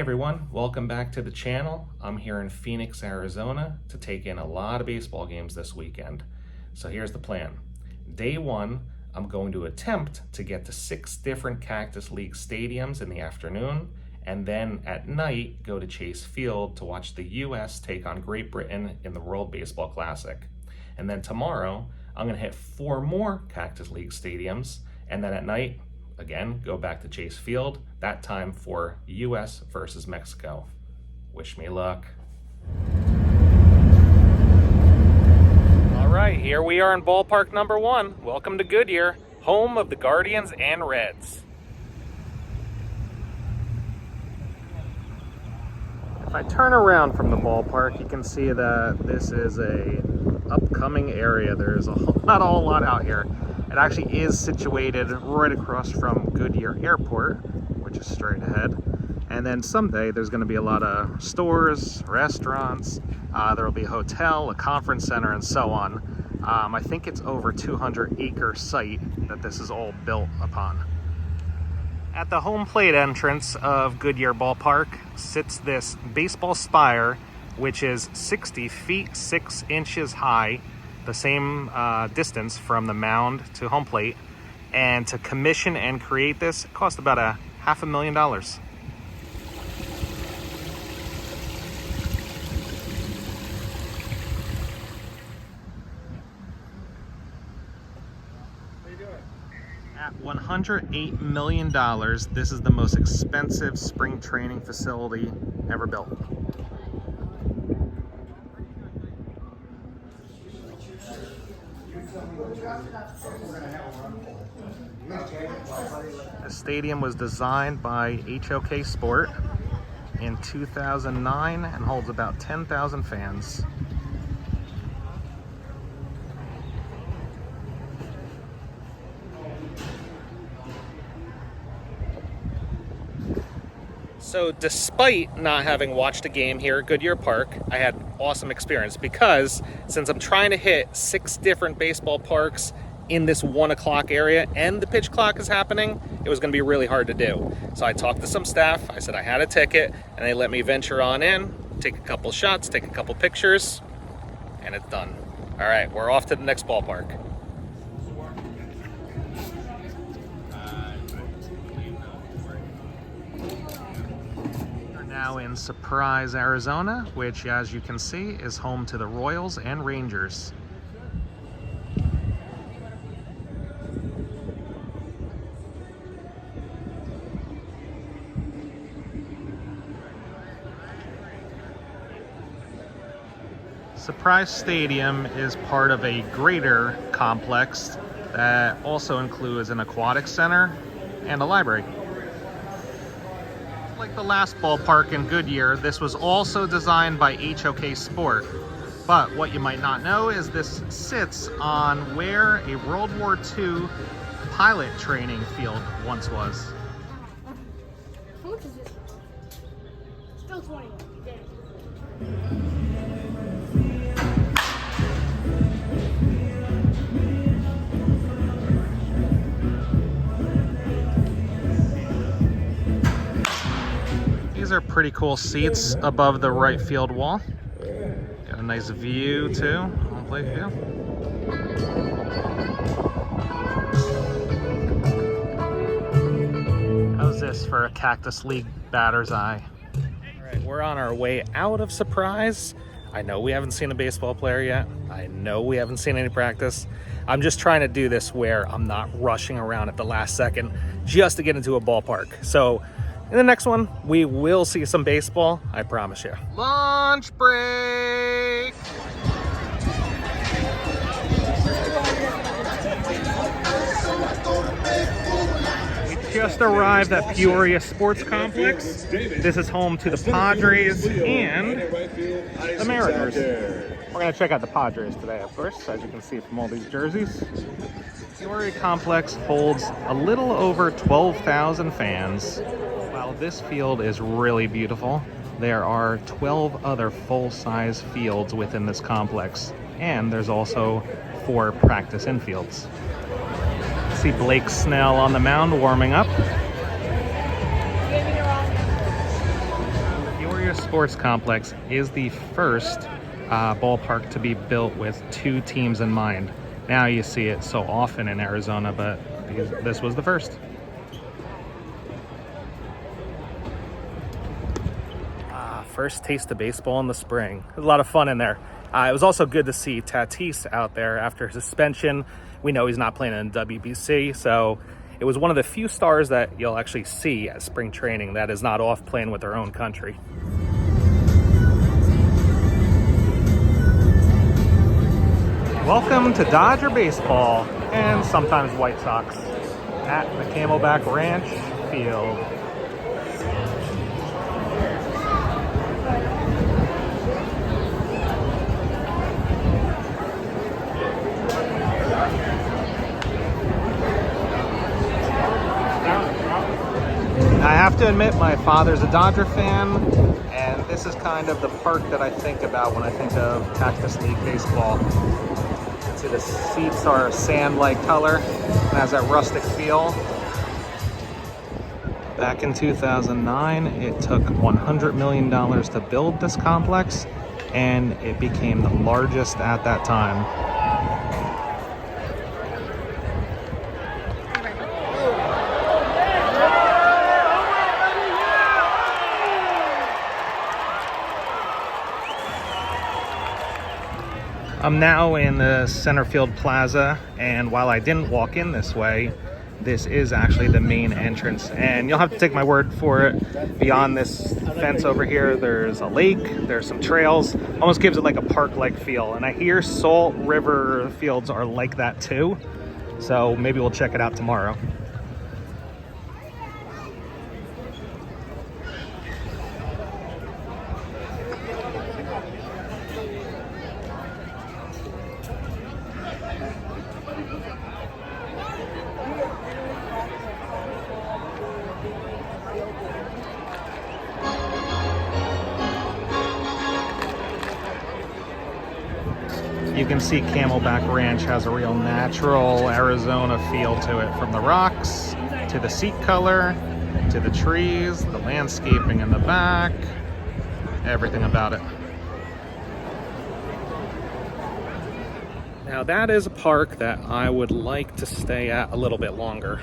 everyone, welcome back to the channel. I'm here in Phoenix, Arizona to take in a lot of baseball games this weekend. So here's the plan. Day one, I'm going to attempt to get to 6 different Cactus League stadiums in the afternoon, and then at night go to Chase Field to watch the US take on Great Britain in the World Baseball Classic. And then tomorrow, I'm going to hit 4 more Cactus League stadiums, and then at night, again, go back to Chase Field, that time for US versus Mexico. Wish me luck. All right, here we are in ballpark number 1. Welcome to Goodyear, home of the Guardians and Reds. If I turn around from the ballpark, you can see that this is a upcoming area. There's not a whole lot out here. It actually is situated right across from Goodyear Airport, which is straight ahead. And then someday there's going to be a lot of stores, restaurants, there will be a hotel, a conference center, and so on. I think it's over 200-acre site that this is all built upon. At the home plate entrance of Goodyear Ballpark sits this baseball spire, which is 60 feet 6 inches high, the same distance from the mound to home plate. And to commission and create this, it cost about $500,000. At $108 million, this is the most expensive spring training facility ever built. The stadium was designed by HOK Sport in 2009 and holds about 10,000 fans. So despite not having watched a game here at Goodyear Park, I had an awesome experience because since I'm trying to hit 6 different baseball parks in this 1 o'clock area and the pitch clock is happening, it was going to be really hard to do. So I talked to some staff, I said I had a ticket, and they let me venture on in, take a couple shots, take a couple pictures, and it's done. All right, we're off to the next ballpark. Now in Surprise, Arizona, which as you can see is home to the Royals and Rangers. Surprise Stadium is part of a greater complex that also includes an aquatic center and a library. Like the last ballpark in Goodyear, this was also designed by HOK Sport. But what you might not know is this sits on where a World War II pilot training field once was. How much is this? Still 20. These are pretty cool seats above the right field wall. Got a nice view too, home plate view. How's this for a Cactus League batter's eye? All right, we're on our way out of Surprise. I know we haven't seen a baseball player yet. I know we haven't seen any practice. I'm just trying to do this where I'm not rushing around at the last second just to get into a ballpark. So in the next one, we will see some baseball, I promise you. Lunch break! We just arrived at Peoria Sports Complex. This is home to the Padres and the Mariners. We're going to check out the Padres today, of course, as you can see from all these jerseys. Peoria Complex holds a little over 12,000 fans. While this field is really beautiful, there are 12 other full-size fields within this complex, and there's also 4 practice infields. See Blake Snell on the mound warming up. Peoria Sports Complex is the first ballpark to be built with two teams in mind. Now you see it so often in Arizona, but this was the first. First taste of baseball in the spring. It was a lot of fun in there. It was also good to see Tatis out there after his suspension. We know he's not playing in WBC, so it was one of the few stars that you'll actually see at spring training that is not off playing with their own country. Welcome to Dodger baseball and sometimes White Sox at the Camelback Ranch field. I have to admit, my father's a Dodger fan, and this is kind of the park that I think about when I think of Cactus League baseball. You can see the seats are sand-like color and has that rustic feel. Back in 2009, it took $100 million to build this complex, and it became the largest at that time. I'm now in the center field plaza, and while I didn't walk in this way, this is actually the main entrance, and you'll have to take my word for it. Beyond this fence over here, there's a lake, there's some trails, almost gives it like a park-like feel, and I hear Salt River fields are like that too, so maybe we'll check it out tomorrow. You can see Camelback Ranch has a real natural Arizona feel to it, from the rocks to the seat color to the trees, the landscaping in the back, everything about it. Now that is a park that I would like to stay at a little bit longer.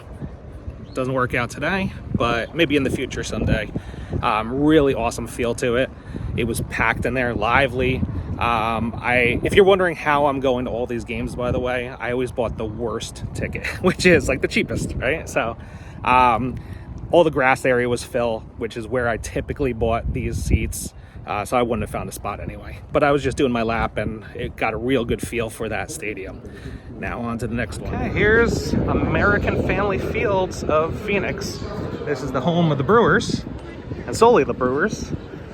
Doesn't work out today, but maybe in the future someday. Really awesome feel to it. It was packed in there, lively. If you're wondering how I'm going to all these games, by the way, I always bought the worst ticket, which is like the cheapest, right? So all the grass area was fill, which is where I typically bought these seats. So I wouldn't have found a spot anyway. But I was just doing my lap, and it got a real good feel for that stadium. Now on to the next one. Okay, here's American Family Fields of Phoenix. This is the home of the Brewers, and solely the Brewers,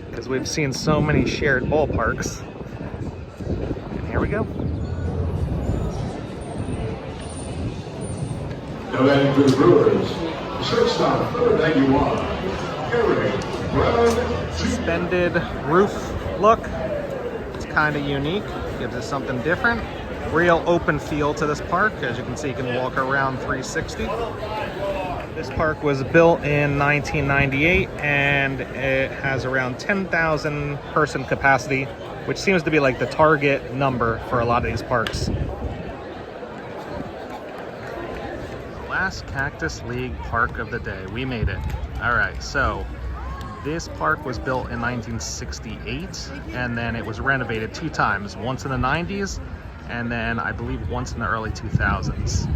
because we've seen so many shared ballparks. Here we go. Now batting for the Brewers, shortstop, number 91, Brown. Suspended roof look. It's kind of unique. Gives us something different. Real open feel to this park. As you can see, you can walk around 360. This park was built in 1998, and it has around 10,000 person capacity, which seems to be like the target number for a lot of these parks. Last Cactus League park of the day. We made it. All right, so this park was built in 1968, and then it was renovated 2 times, once in the 90s, and then I believe once in the early 2000s.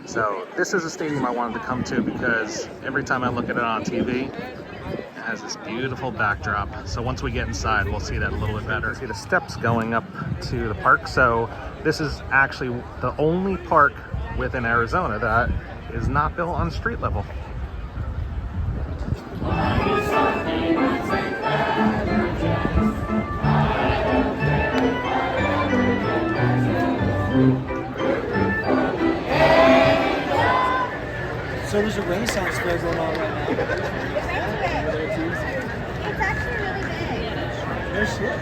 So this is a stadium I wanted to come to because every time I look at it on TV, it has this beautiful backdrop. So once we get inside, we'll see that a little bit better. See the steps going up to the park. So this is actually the only park within Arizona that is not built on street level. So there's a Renaissance fair going on right now. It's actually really big. No shit.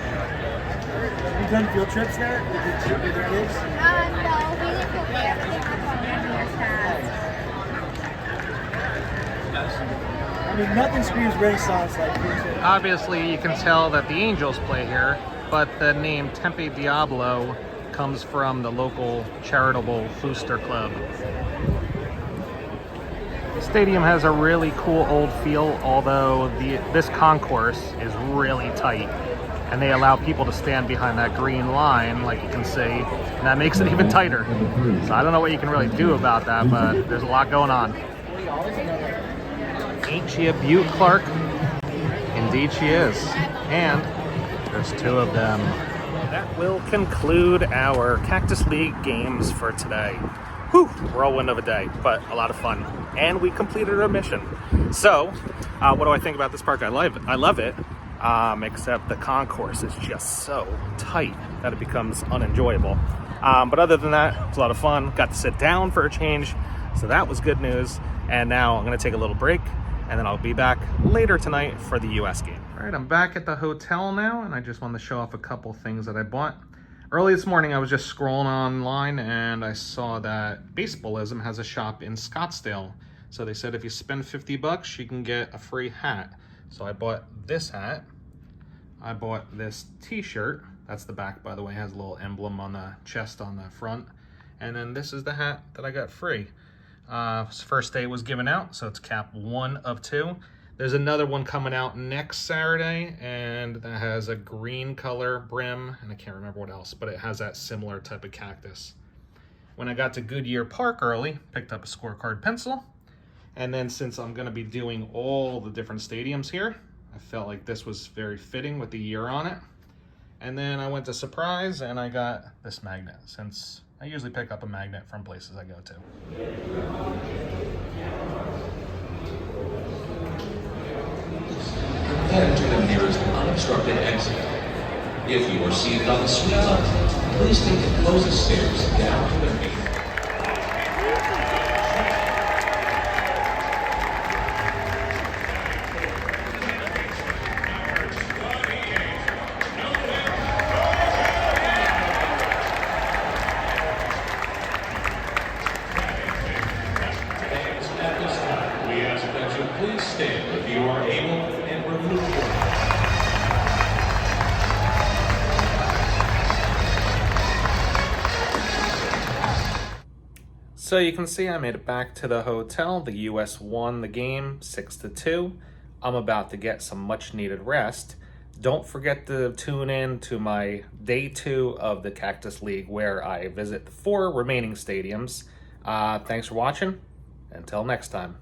Have you done field trips there with your kids? No, we didn't go there. We didn't have our years past. How mean, nothing screams Renaissance like this. Obviously, you can tell that the Angels play here, but the name Tempe Diablo comes from the local charitable booster club. The stadium has a really cool old feel, although this concourse is really tight, and they allow people to stand behind that green line, like you can see, and that makes it even tighter. So I don't know what you can really do about that, but there's a lot going on. Ain't she a beaut, Clark? Indeed she is. And there's two of them. That will conclude our Cactus League games for today. Whew, whirlwind of a day, but a lot of fun. And we completed our mission. So, what do I think about this park? I love it, except the concourse is just so tight that it becomes unenjoyable. But other than that, it's a lot of fun. Got to sit down for a change, so that was good news. And now I'm gonna take a little break, and then I'll be back later tonight for the US game. All right, I'm back at the hotel now, and I just wanted to show off a couple things that I bought. Early this morning, I was just scrolling online, and I saw that Baseballism has a shop in Scottsdale. So they said if you spend 50 bucks, you can get a free hat. So I bought this hat. I bought this t-shirt. That's the back, by the way. It has a little emblem on the chest on the front. And then this is the hat that I got free. First day was given out, so it's cap 1 of 2. There's another one coming out next Saturday, and that has a green color brim, and I can't remember what else, but it has that similar type of cactus. When I got to Goodyear Park early, picked up a scorecard pencil, and then since I'm gonna be doing all the different stadiums here, I felt like this was very fitting with the year on it. And then I went to Surprise, and I got this magnet, since I usually pick up a magnet from places I go to. Head to the nearest unobstructed exit. If you are seated on the suite line, please take the closest stairs down to the main. At this time, we ask that you please stand if you are able and remove your So you can see I made it back to the hotel. The US won the game 6-2. I'm about to get some much needed rest. Don't forget to tune in to my day 2 of the Cactus League, where I visit the 4 remaining stadiums. Thanks for watching. Until next time.